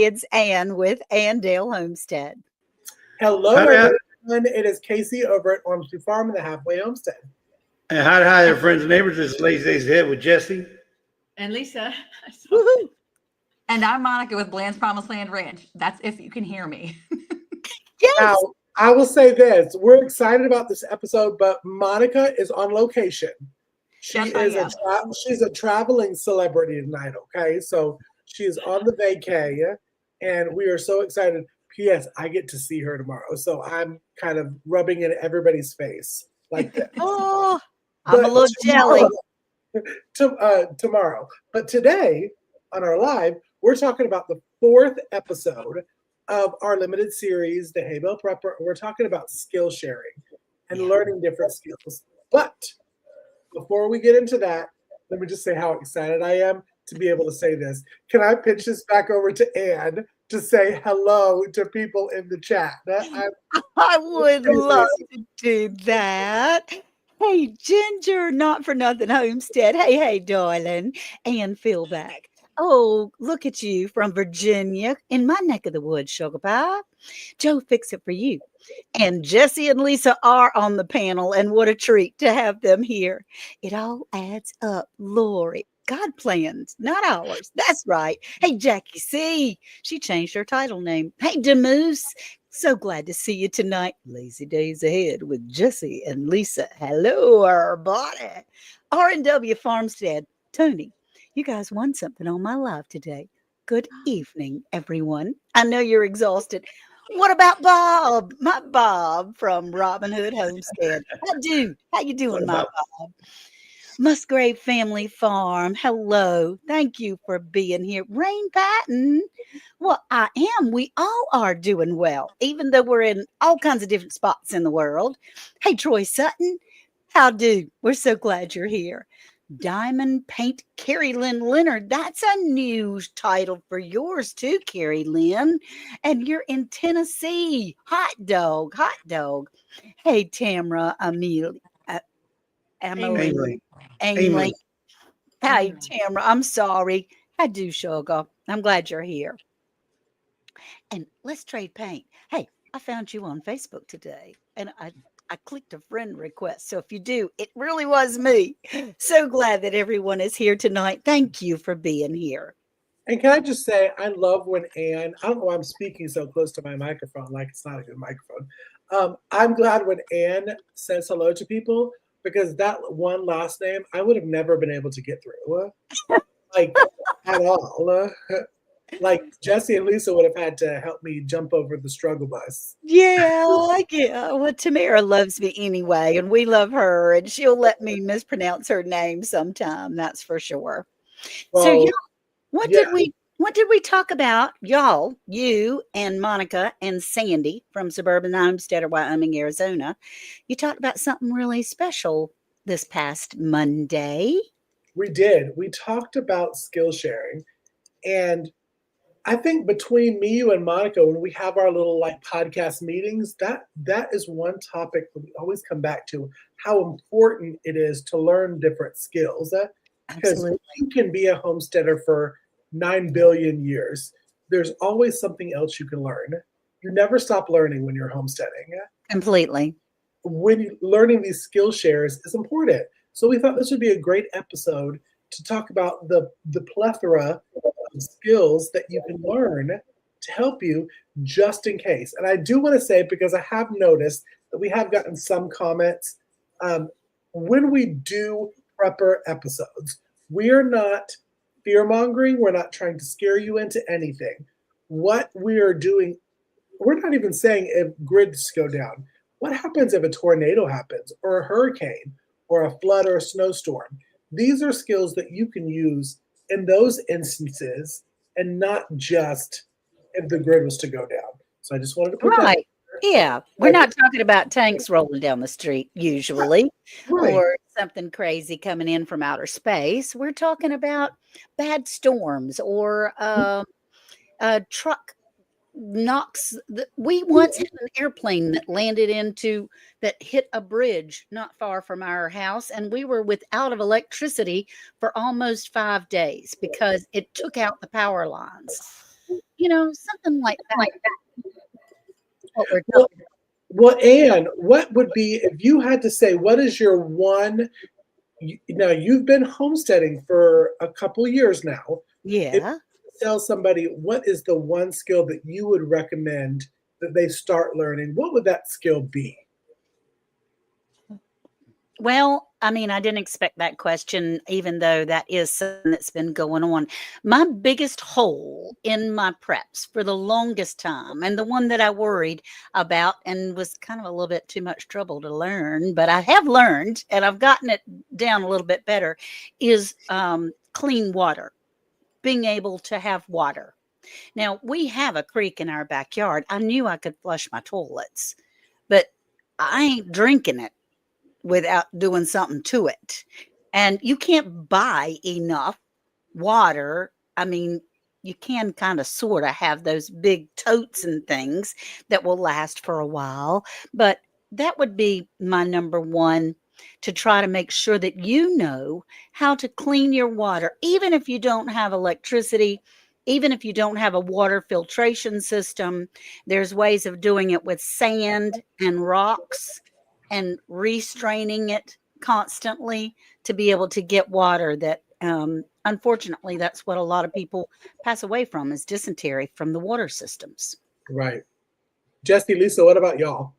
It's Ann with Andale Homestead. Hello, everyone. It is Casey over at Ormsby Farm and the Halfway Homestead. And hi there, friends and neighbors. This is Lazy Days Ahead with Jesse. And Lisa. Woohoo! And I'm Monica with Bland's Promised Land Ranch. That's if you can hear me. Yes. Now, I will say this. We're excited about this episode, but Monica is on location. She's a traveling celebrity tonight, okay? So she's on the vacay, and we are so excited. P.S. I get to see her tomorrow, so I'm kind of rubbing it in everybody's face like this. Oh, I'm a little jelly. Tomorrow. But today, on our live, we're talking about the 4th episode of our limited series, The Hay Bale Prepper. We're talking about skill sharing and learning different skills. But before we get into that, let me just say how excited I am to be able to say this. Can I pitch this back over to Ann to say hello to people in the chat? I would love to do that. Hey, Ginger, not for nothing, Homestead. Hey, darling. Ann Philback. Oh, look at you from Virginia in my neck of the woods, Sugar Pie. Joe, fix it for you. And Jesse and Lisa are on the panel, and what a treat to have them here. It all adds up, Lori. God plans, not ours. That's right. Hey, Jackie C. She changed her title name. Hey, Demoose. So glad to see you tonight. Lazy Days Ahead with Jesse and Lisa. Hello, everybody. R&W Farmstead. Tony, you guys won something on my live today. Good evening, everyone. I know you're exhausted. What about Bob? My Bob from Robin Hood Homestead. How you doing, my Bob? Musgrave Family Farm. Hello. Thank you for being here. Rain Patton. Well, I am. We all are doing well, even though we're in all kinds of different spots in the world. Hey, Troy Sutton. How do? We're so glad you're here. Diamond Paint Carrie Lynn Leonard. That's a new title for yours too, Carrie Lynn. And you're in Tennessee. Hot dog. Hey, Tamra Emily. Hey, Tamra, I'm sorry. I do, Sugar. I'm glad you're here. And let's trade paint. Hey, I found you on Facebook today, and I clicked a friend request. So if you do, it really was me. So glad that everyone is here tonight. Thank you for being here. And can I just say, I love when Ann, I don't know why I'm speaking so close to my microphone, like it's not a good microphone. I'm glad when Ann says hello to people, because that one last name, I would have never been able to get through, like at all. Like Jesse and Lisa would have had to help me jump over the struggle bus. Yeah. Well, Tamara loves me anyway, and we love her, and she'll let me mispronounce her name sometime. That's for sure. Well, so, what did we talk about, y'all? You and Monica and Sandy from Suburban Homestead of Wyoming, Arizona. You talked about something really special this past Monday. We did. We talked about skill sharing, and I think between me, you, and Monica, when we have our little podcast meetings, that is one topic that we always come back to, how important it is to learn different skills. Because you can be a homesteader for 9 billion years. There's always something else you can learn. You never stop learning when you're homesteading. Completely. When learning these skill shares is important. So we thought this would be a great episode to talk about the plethora of skills that you can learn to help you just in case. And I do want to say, because I have noticed that we have gotten some comments, when we do prepper episodes, we are not fear-mongering. We're not trying to scare you into anything. What we are doing, we're not even saying if grids go down. What happens if a tornado happens, or a hurricane, or a flood, or a snowstorm? These are skills that you can use in those instances, and not just if the grid was to go down. So I just wanted to put that. Right. Yeah. We're not talking about tanks rolling down the street usually, or something crazy coming in from outer space. We're talking about bad storms, or a truck knocks. We once had an airplane that hit a bridge not far from our house, and we were without of electricity for almost 5 days because it took out the power lines. Something like that. What we're Well, talking. well, Anne, what would be if you had to say what is your one? Now you've been homesteading for a couple years now. If Yeah. you tell somebody what is the one skill that you would recommend that they start learning, what would that skill be? Well, I mean, I didn't expect that question, even though that is something that's been going on. My biggest hole in my preps for the longest time, and the one that I worried about and was kind of a little bit too much trouble to learn, but I have learned and I've gotten it down a little bit better, is clean water, being able to have water. Now, we have a creek in our backyard. I knew I could flush my toilets, but I ain't drinking it without doing something to it. And you can't buy enough water. I mean, you can kind of sort of have those big totes and things that will last for a while, but that would be my number one, to try to make sure that you know how to clean your water, even if you don't have electricity, even if you don't have a water filtration system. There's ways of doing it with sand and rocks and restraining it constantly to be able to get water that unfortunately that's what a lot of people pass away from, is dysentery from the water systems. Right. Jesse, Lisa, what about y'all?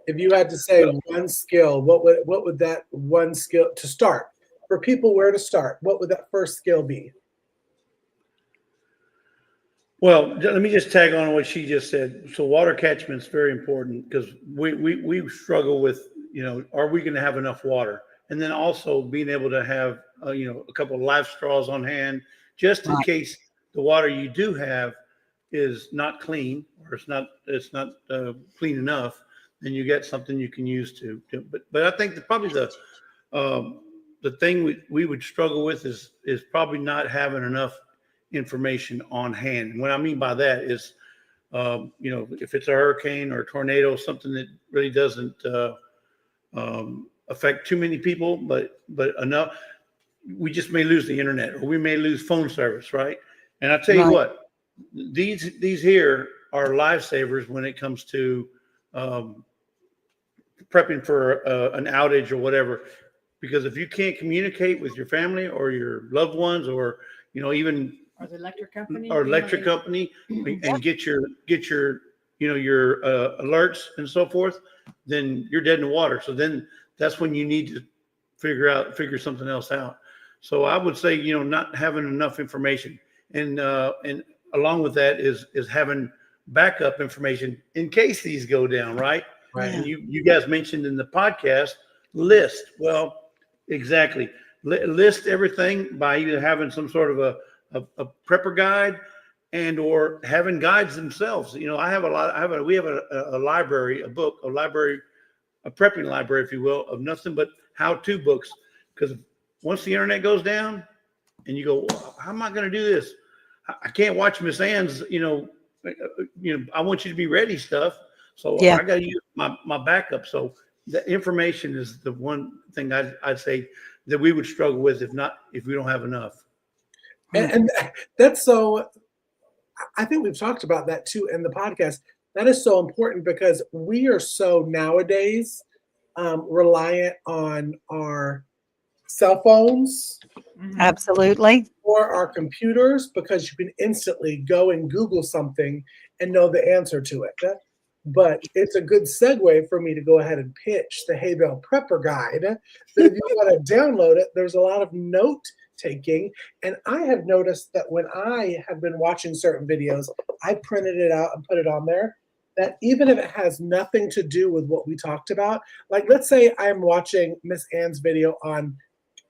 If you had to say one skill, what would that one skill to start for people? Where to start? What would that first skill be? Well, let me just tag on what she just said. So water catchment is very important because we struggle with, are we going to have enough water? And then also being able to have, a couple of life straws on hand, just in Right. case the water you do have is not clean, or it's not clean enough, then you get something you can use but I think that probably the thing we would struggle with is probably not having enough information on hand. And what I mean by that is, if it's a hurricane or a tornado, something that really doesn't affect too many people, but enough, we just may lose the internet, or we may lose phone service, right? And I tell you Right. what, these here are lifesavers when it comes to um, prepping for an outage or whatever. Because if you can't communicate with your family or your loved ones, or even Or the electric company. or electric company, Yep. and get your your alerts and so forth, then you're dead in the water. So then that's when you need to figure something else out. So I would say, not having enough information, and along with that is having backup information in case these go down, right? Right. Yeah. And you guys mentioned in the podcast, list. Well, exactly. List everything by either having some sort of a prepper guide, and or having guides themselves. We have a library, a prepping library, if you will, of nothing but how-to books. Because once the internet goes down and you go, well, how am I going to do this? I can't watch Miss Ann's, I want you to be ready stuff. So Yeah. I got to use my backup. So the information is the one thing I'd say that we would struggle with if we don't have enough. And that's so. I think we've talked about that too in the podcast. That is so important because we are so nowadays reliant on our cell phones Absolutely. or our computers because you can instantly go and Google something and know the answer to it. But it's a good segue for me to go ahead and pitch the Hay Bale Prepper Guide. That if you want to download it, there's a lot of note taking. And I have noticed that when I have been watching certain videos, I printed it out and put it on there. That even if it has nothing to do with what we talked about, like let's say I'm watching Miss Ann's video on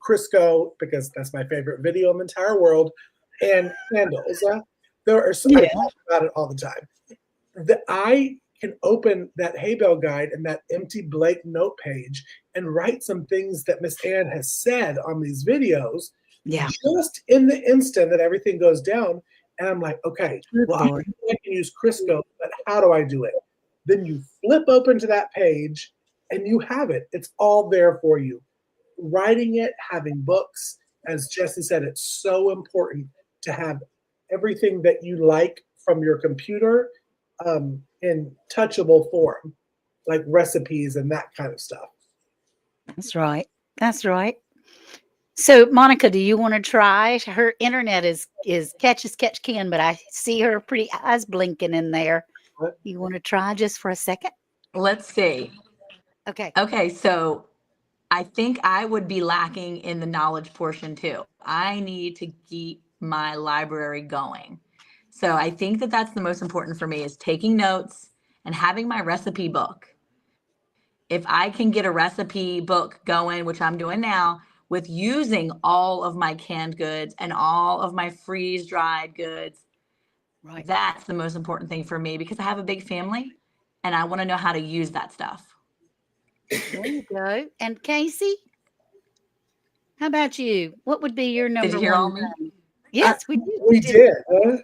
Crisco, because that's my favorite video in the entire world, and candles. I Yeah. talk about it all the time. I can open that hay bale guide and that empty blank note page and write some things that Miss Ann has said on these videos Yeah. just in the instant that everything goes down. And I'm like, okay, Good well, Lord. I can use Crisco, but how do I do it? Then you flip open to that page and you have it. It's all there for you. Writing it, having books, as Jesse said, it's so important to have everything that you like from your computer in touchable form, like recipes and that kind of stuff. That's right. That's right. So, Monica, do you want to try? Her internet is catch as catch can, but I see her pretty eyes blinking in there. But You want to try just for a second? Let's see. Okay. Okay, so I think I would be lacking in the knowledge portion too. I need to keep my library going. So I think that that's the most important for me is taking notes and having my recipe book. If I can get a recipe book going, which I'm doing now, with using all of my canned goods and all of my freeze dried goods, Right. that's the most important thing for me because I have a big family and I want to know how to use that stuff. There you go. And Casey, how about you? What would be your Did you number hear one all me? thing? I, Yes, we did. We we did. did. Huh?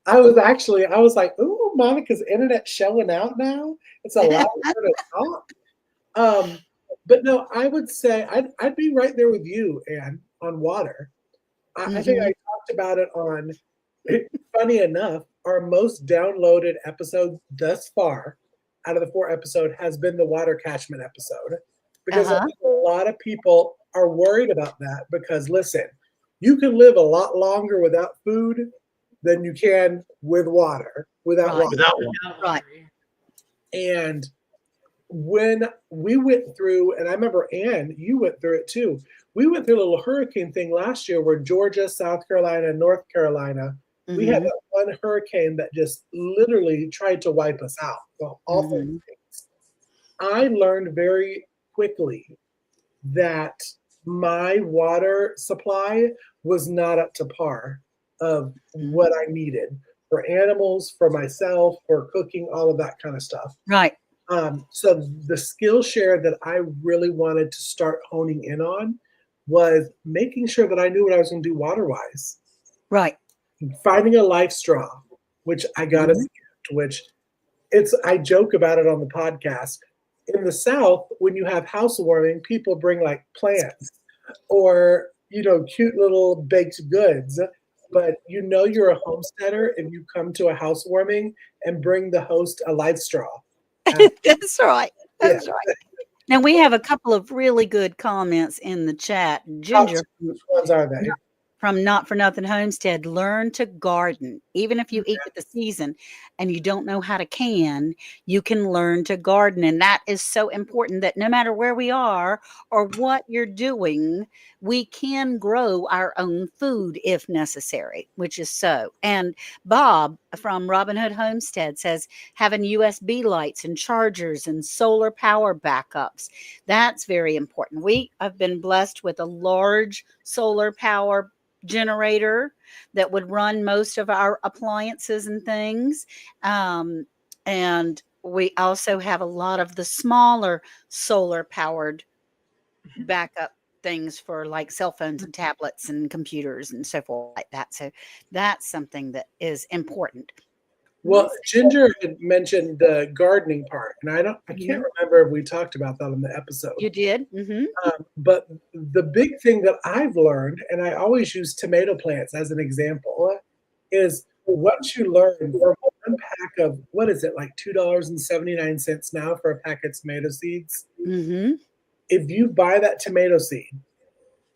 I was like, ooh, Monica's internet showing out now. It's allowing her to talk. Um, but no, I would say I'd be right there with you, Anne, on water. I think I Mhm. talked about it on, funny enough, our most downloaded episode thus far out of the 4 episode has been the water catchment episode because I Uh-huh. think a lot of people are worried about that because listen, you can live a lot longer without food than you can with water, without Right. water. Without one. Right. And when we went through, and I remember Ann, you went through it too. We went through a little hurricane thing last year where Georgia, South Carolina, North Carolina, we had Mhm. that one hurricane that just literally tried to wipe us out. Well, awful Mhm. things. I learned very quickly that my water supply was not up to par of Mhm. what I needed for animals, for myself, for cooking, all of that kind of stuff. Right. So the skill share that I really wanted to start honing in on was making sure that I knew what I was going to do water wise. Right. Finding a life straw, which I got as a Mhm. gift, which I joke about it on the podcast. In the South, when you have housewarming, people bring like plants or cute little baked goods. But you're a homesteader if you come to a housewarming and bring the host a life straw. Uh, That's right. yeah, That's right. Now we have a couple of really good comments in the chat. Ginger which ones are they? from Not for Nothing Homestead, learn to garden. Even if you eat with the season and you don't know how to can, you can learn to garden. And that is so important that no matter where we are or what you're doing, we can grow our own food if necessary, which is so. And Bob from Robin Hood Homestead says having USB lights and chargers and solar power backups. That's very important. We have been blessed with a large solar power generator that would run most of our appliances and things. Um, and we also have a lot of the smaller solar powered backup things for like cell phones and tablets and computers and so forth like that. So that's something that is important. Well, Let's Ginger had mentioned the gardening part, and I can't Mhm. remember if we talked about that on the episode. You did? Hmm. But the big thing that I've learned, and I always use tomato plants as an example, is once you learn for one pack of what is it like $2.79 now for a pack of tomato seeds. Hmm. If you buy that tomato seed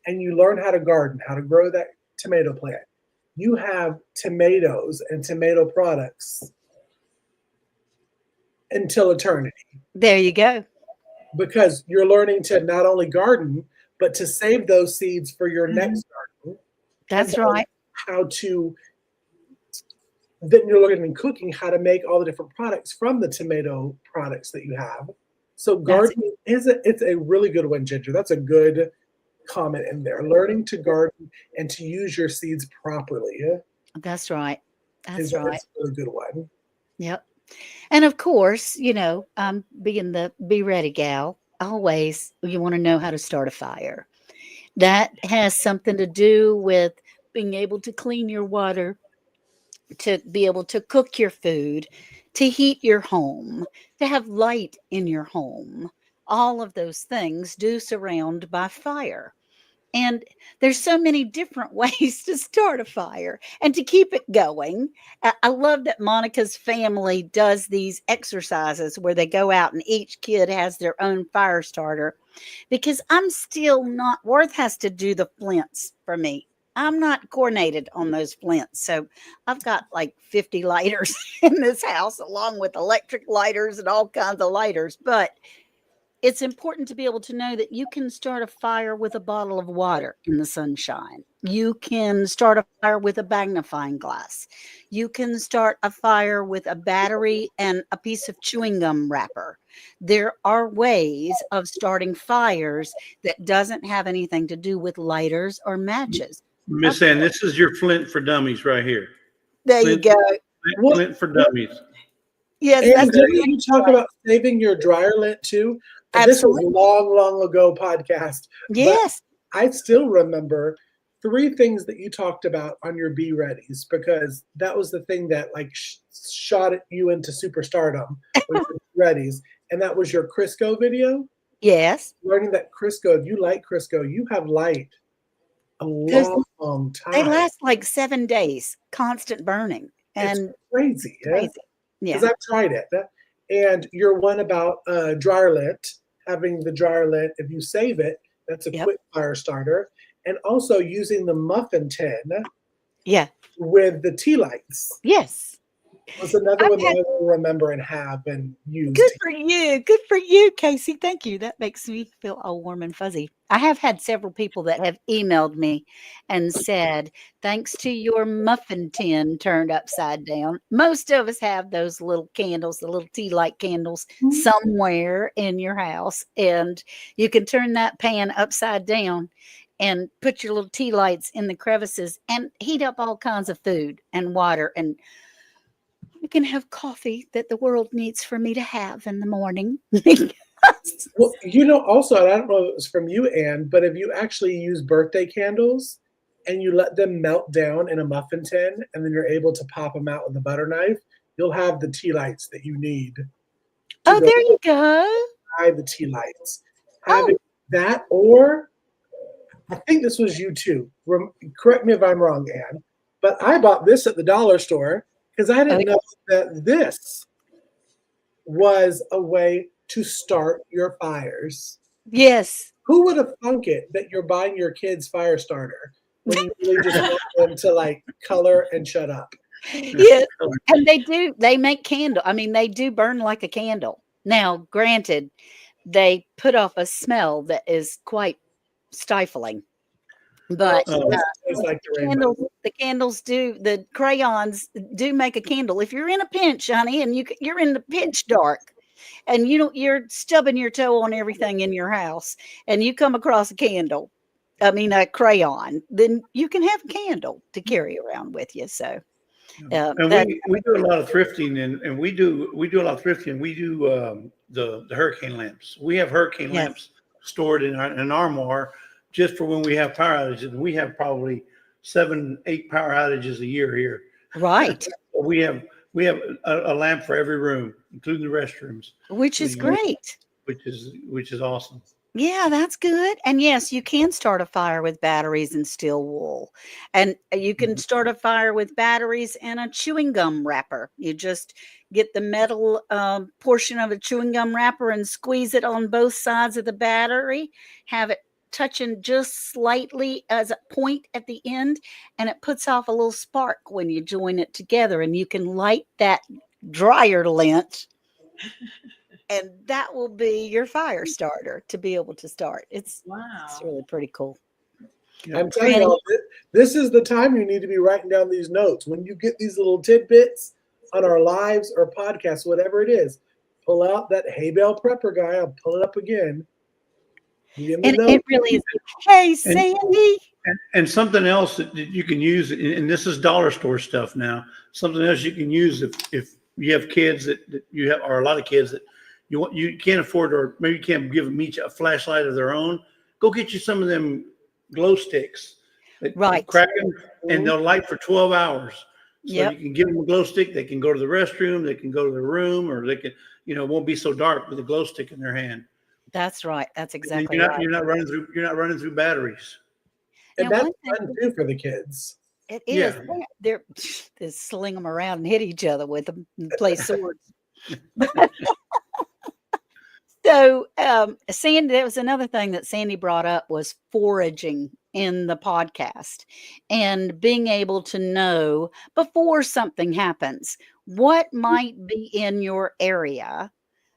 and you learn how to garden, how to grow that tomato plant, you have tomatoes and tomato products until eternity There you go. because you're learning to not only garden but to save those seeds for your Mhm. next garden and That's then right. how to then you're learning in cooking how to make all the different products from the tomato products that you have. So That's gardening it's a really good one, Ginger. That's a good comment in there. Learning to garden and to use your seeds properly that's right. is That's a right. really good one. Yep. And of course, being the be ready gal, always you want to know how to start a fire. That has something to do with being able to clean your water, to be able to cook your food, to heat your home, to have light in your home. All of those things do surround by fire. And there's so many different ways to start a fire and to keep it going. I love that Monica's family does these exercises where they go out and each kid has their own fire starter, because I'm still not, Worth has to do the flints for me. I'm not coordinated on those flints. So I've got like 50 lighters in this house, along with electric lighters and all kinds of lighters. But it's important to be able to know that you can start a fire with a bottle of water in the sunshine. You can start a fire with a magnifying glass. You can start a fire with a battery and a piece of chewing gum wrapper. There are ways of starting fires that doesn't have anything to do with lighters or matches. Miss Ann, this is your flint for dummies right here. There you Flint, go. flint for dummies. Yes, And that's didn't you talk about saving your dryer lint too? This was absolutely. a long, long ago podcast, but Yes. I still remember 3 things that you talked about on your Be Readies, because that was the thing that like shot you into superstardom with your Be Readies, and that was your Crisco video. Yes. Learning that Crisco, if you light Crisco, you have light a Because long, long they time. last like 7 days, constant burning. It's And crazy, yeah. crazy. Because Yeah. I've tried it. And your one about dryer lint, having the dryer lint, if you save it, that's a Yep. quick fire starter. And also using the muffin tin Yeah. with the tea lights Yes. was another I've one that had I will remember and have and used. Good for you. Good for you, Casey. Thank you. That makes me feel all warm and fuzzy. I have had several people that have emailed me and said, thanks to your muffin tin turned upside down. Most of us have those little candles, the little tea light candles somewhere in your house. And you can turn that pan upside down and put your little tea lights in the crevices and heat up all kinds of food and water, and you can have coffee that the world needs for me to have in the morning. Well, also, I don't know if it was from you, Anne, but if you actually use birthday candles and you let them melt down in a muffin tin and then you're able to pop them out with a butter knife, you'll have the tea lights that you need to Oh, go there you go. buy the tea lights. Oh, Having that, or I think this was you too. Correct me if I'm wrong, Anne, but I bought this at the dollar store because I oh, didn't know that this was a way to start your fires. yes. Who would have thunk it that you're buying your kids fire starter when you really just want them to like color and shut up? Yes. And they make candle. I mean, they do burn like a candle. Now, granted, they put off a smell that is quite stifling. Well, But it tastes like the rainbow. the crayons do make a candle. If you're in a pinch, honey, and you're in the pitch dark, and you're stubbing your toe on everything in your house, and you come across a crayon, then you can have a candle to carry around with you. So And that we do a lot of thrifting, and we do a lot of thrifting. We do the hurricane lamps. We have hurricane yes, lamps stored in an armoire just for when we have power outages. And we have probably 7, 8 power outages a year here. right, we have a lamp for every room, including the restrooms, which is great. which is awesome. Yeah, that's good. And yes, you can start a fire with batteries and steel wool. And you can start a fire with batteries and a chewing gum wrapper. You just get the metal portion of a chewing gum wrapper and squeeze it on both sides of the battery, have it touching just slightly as a point at the end, and it puts off a little spark when you join it together. And you can light that dryer lint, and that will be your fire starter to be able to start. It's really pretty cool. Yeah. I'm telling you, all, this is the time you need to be writing down these notes. When you get these little tidbits on our lives or podcasts, whatever it is, pull out that hay bale prepper guy. I'll pull it up again. And it really is. Hey, Sandy. And something else that you can use, and this is dollar store stuff now. Something else you can use if you have kids that you have, or a lot of kids that you can't afford, or maybe you can't give them each a flashlight of their own. Go get you some of them glow sticks. Right. Crack them, and they'll light for 12 hours. So Yep. you can give them a glow stick. They can go to the restroom. They can go to the room, or they can, it won't be so dark with a glow stick in their hand. That's right. That's And exactly you're right. not running through batteries. And Now, that's one thing fun too for the kids. it is, Yeah. they sling them around and hit each other with them and play swords. So, Sandy, that was another thing that Sandy brought up was foraging in the podcast and being able to know before something happens what might be in your area.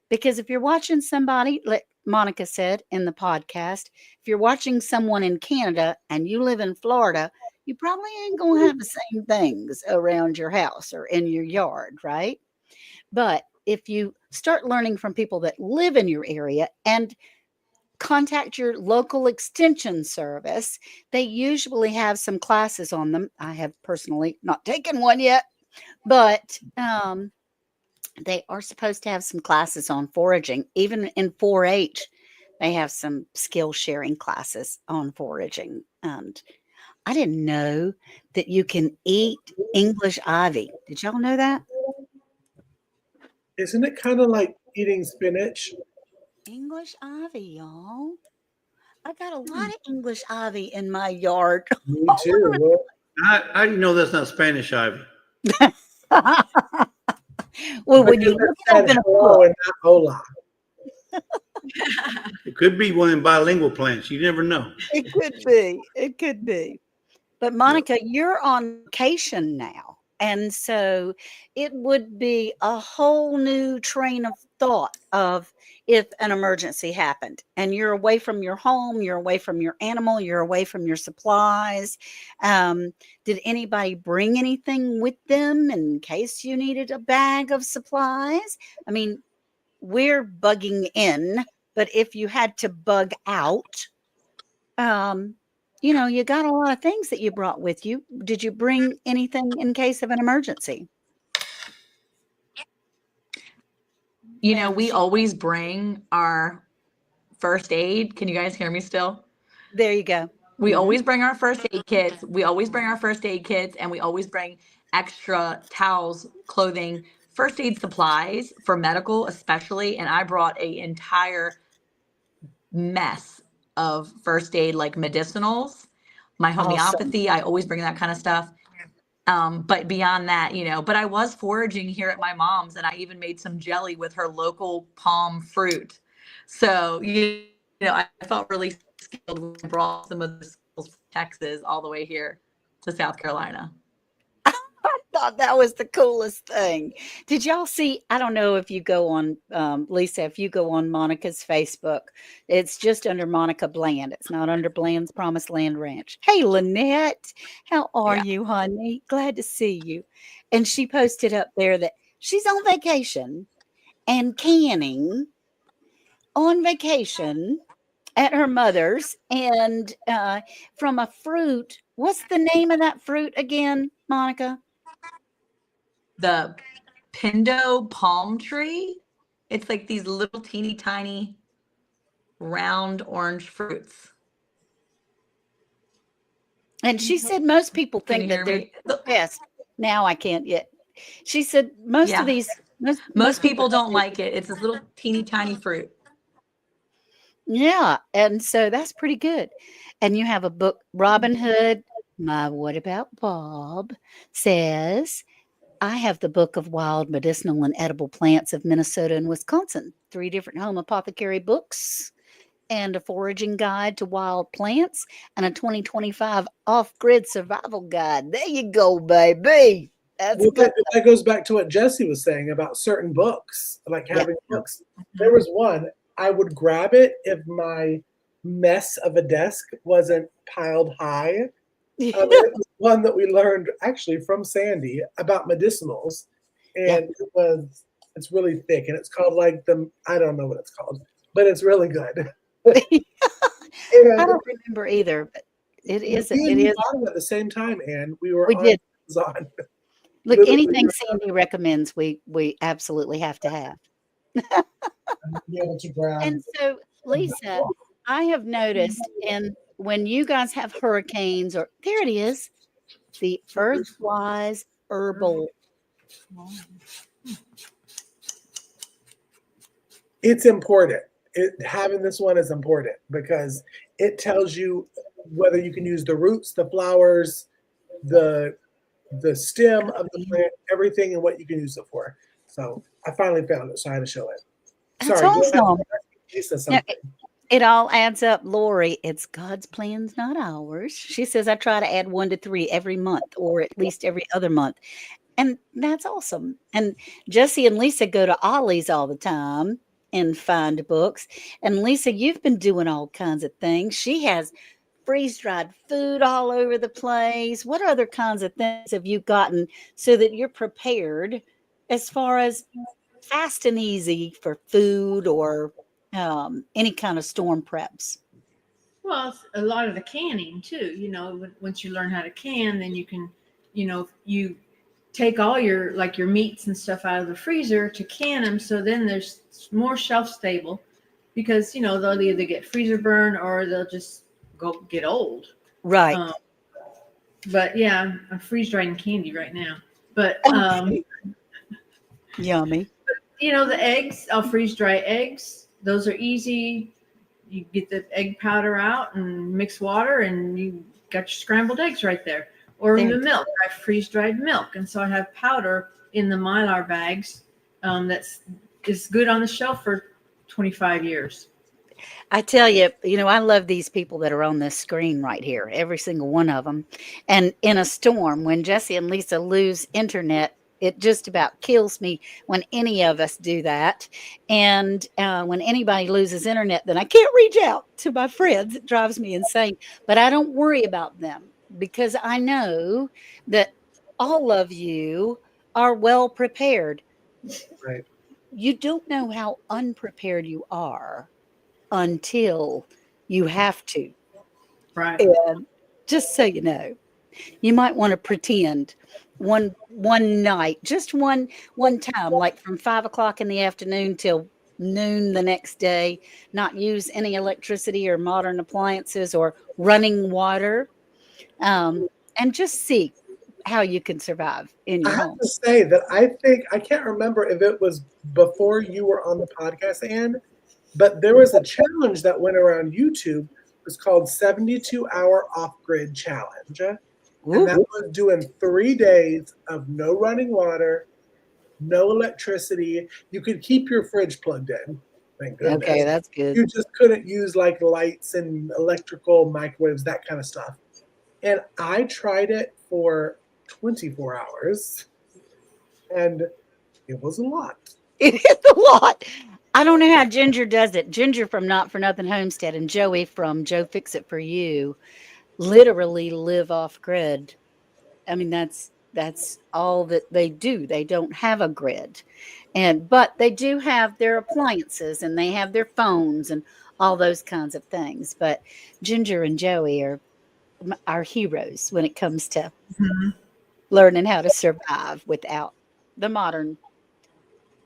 Because if you're watching somebody, like Monica said in the podcast, if you're watching someone in Canada and you live in Florida, you probably ain't going to have the same things around your house or in your yard, right? But if you start learning from people that live in your area and contact your local extension service, they usually have some classes on them. I have personally not taken one yet, but they are supposed to have some classes on foraging. Even in 4-H, they have some skill sharing classes on foraging. And I didn't know that you can eat English ivy. Did y'all know that? Isn't it kind of like eating spinach? English ivy, y'all. I got a lot of English ivy in my yard. Me too. Well, I didn't know that's not Spanish ivy. Well, when you because look it it up said in a hello book, and not hola. It could be one of them bilingual plants. You never know. it could be. It could be. But Yeah. Monica, you're on vacation now. And so it would be a whole new train of thought of if an emergency happened and you're away from your home, you're away from your animal, you're away from your supplies. Um, did anybody bring anything with them in case you needed a bag of supplies? I mean, we're bugging in, but if you had to bug out, um, you got a lot of things that you brought with you. Did you bring anything in case of an emergency? And We she, always bring our first aid. Can you guys hear me still? there you go. We Hmm. always bring our first aid kits. We always bring our first aid kits, and we always bring extra towels, clothing, first aid supplies for medical, especially. And I brought a entire mess of first aid, like medicinals, my Awesome. homeopathy. I always bring that kind of stuff. But beyond that, but I was foraging here at my mom's, and I even made some jelly with her local palm fruit. So, I felt really skilled when I brought some of the skills from Texas all the way here to South Carolina. I thought that was the coolest thing. Did y'all see? I don't know if you go on, Lisa, if you go on Monica's Facebook, it's just under Monica Bland. It's not under Bland's Promised Land Ranch. Hey, Lynette, how are Yeah. you, honey? Glad to see you. And she posted up there that she's on vacation and canning on vacation at her mother's and from a fruit. What's the name of that fruit again, Monica? The Pindo palm tree. It's like these little teeny tiny round orange fruits. And she said most people Can you think that hear they're me? the best. Now I can't yet. She said most of Yeah. these most Most people people think don't like it. It's this little teeny tiny fruit. yeah, and so that's pretty good. And you have a book, Robin Hood. My What About Bob says I have the Book of Wild Medicinal and Edible Plants of Minnesota and Wisconsin, 3 different home apothecary books, and a foraging guide to wild plants, and a 2025 off-grid survival guide. There you go, baby. That's Well, good. that goes back to what Jesse was saying about certain books, like Yeah. having books. There was one, I would grab it if my mess of a desk wasn't piled high. It was one that we learned actually from Sandy about medicinals, Yeah. and it's really thick, and it's called like I don't know what it's called, but it's really good. I And don't remember either, but it is me it and you is bought them at the same time, and we were we on did. Amazon. Look, Literally, anything Sandy recommends, we absolutely have to have. be able to grab. And so, Lisa, I have noticed, and when you guys have hurricanes, or there it is, the Earthwise herbal. It's important. Having this one is important because it tells you whether you can use the roots, the flowers, the the stem of the plant, everything, and what you can use it for. So I finally found it, so I had to show it. That's Sorry, go ahead. awesome. Lisa Now, something. it all adds up, Lori. It's God's plans, not ours. She says I try to add 1 to 3 every month or at least every other month. And that's awesome. And Jesse and Lisa go to Ollie's all the time and find books. And Lisa, you've been doing all kinds of things. She has freeze dried food all over the place. What other kinds of things have you gotten so that you're prepared as far as fast and easy for food or any kind of storm preps? Well, it's a lot of the canning too. Once you learn how to can, then you can, you take all your like your meats and stuff out of the freezer to can them. So then there's more shelf stable, because they'll either get freezer burn or they'll just go get old. Right. But yeah, I'm freeze drying candy right now. But Yummy. the eggs, I'll freeze dry eggs. Those are easy. You get the egg powder out and mix water, and you got your scrambled eggs right there. Or There. the milk, I freeze dried milk, and so I have powder in the Mylar bags. That's is good on the shelf for 25 years. I tell you, I love these people that are on this screen right here, every single one of them. And in a storm, when Jesse and Lisa lose internet, it just about kills me when any of us do that. And when anybody loses internet, then I can't reach out to my friends. It drives me insane. But I don't worry about them because I know that all of you are well prepared. Right. You don't know how unprepared you are until you have to. Right. And just so you know, you might want to pretend one night, just one time, like from 5 o'clock in the afternoon till noon the next day, not use any electricity or modern appliances or running water, and just see how you can survive in I your have home. to say that I think I can't remember if it was before you were on the podcast, Ann, but there was a challenge that went around YouTube. It was called 72-hour off-grid challenge. And that Ooh, was doing 3 days of no running water, no electricity. You could keep your fridge plugged in, thank okay, goodness. that's good. You just couldn't use like lights and electrical microwaves, that kind of stuff. And I tried it for 24 hours, and it was a lot. It is a lot. I don't know how Ginger does it. Ginger from Not for Nothing Homestead and Joey from Joe Fix It For You literally live off grid. I mean, that's all that they do. They don't have a grid. But they do have their appliances and they have their phones and all those kinds of things. But Ginger and Joey are our heroes when it comes to Mhm. learning how to survive without the modern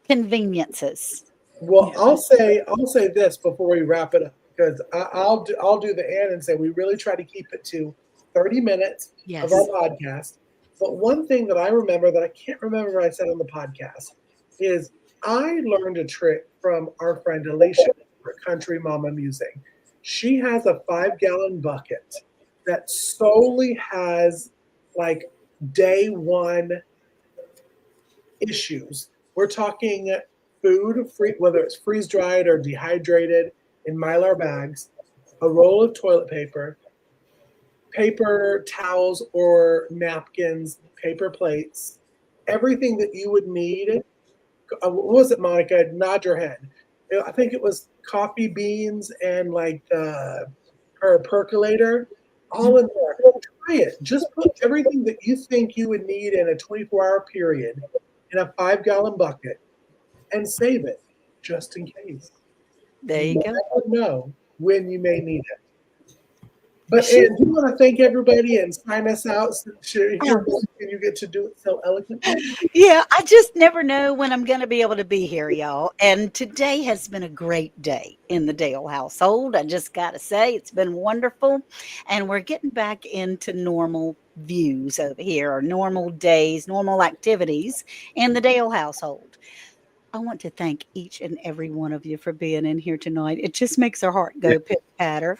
conveniences. Well, Yeah. I'll say this before we wrap it up, because I'll do the end and say we really try to keep it to 30 minutes of our Yes. podcast. But one thing that I remember that I can't remember what I said on the podcast is I learned a trick from our friend Alicia for Country Mama Music. She has a 5-gallon bucket that solely has like day one issues. We're talking food, free, whether it's freeze dried or dehydrated in Mylar bags, a roll of toilet paper, paper towels or napkins, paper plates, everything that you would need. What was it, Monica? Nod your head. I think it was coffee beans and like her percolator, all in there. Try it. Just put everything that you think you would need in a 24-hour period in a 5-gallon bucket and save it just in case. There you You go. never know when you may need it. But She, Ann, do you want to thank everybody and sign us out since you're here oh, and you get to do it so eloquently? yeah, I just never know when I'm going to be able to be here, y'all. And today has been a great day in the Dale household. I just got to say, it's been wonderful. And we're getting back into normal views over here, or normal days, normal activities in the Dale household. I want to thank each and every one of you for being in here tonight. It just makes our heart Yeah. go pit patter.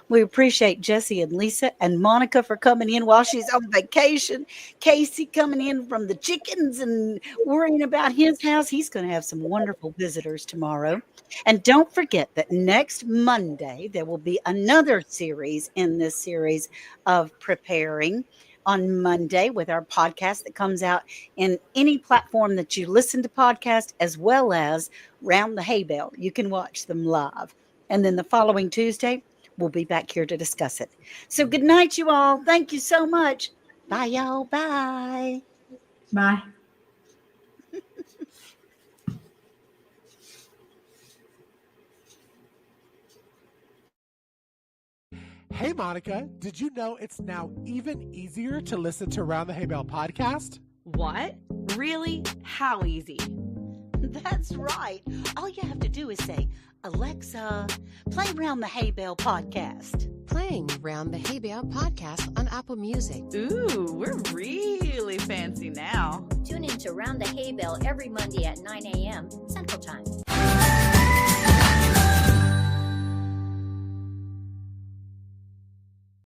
We appreciate Jesse and Lisa and Monica for coming in while she's on vacation. Casey coming in from the chickens and worrying about his house. He's going to have some wonderful visitors tomorrow. And don't forget that next Monday, there will be another series in this series of preparing on Monday with our podcast that comes out in any platform that you listen to podcasts, as well as Round the Hay Bale. You can watch them live. And then the following Tuesday, we'll be back here to discuss it. So good night, you all. Thank you so much. Bye, y'all. Bye. Bye. Hey, Monica, did you know it's now even easier to listen to Round the Hay Bale podcast? What? Really? How easy? That's right. All you have to do is say, Alexa, play Round the Hay Bale podcast. Playing Round the Hay Bale podcast on Apple Music. Ooh, we're really fancy now. Tune in to Round the Hay Bale every Monday at 9 a.m. Central Time.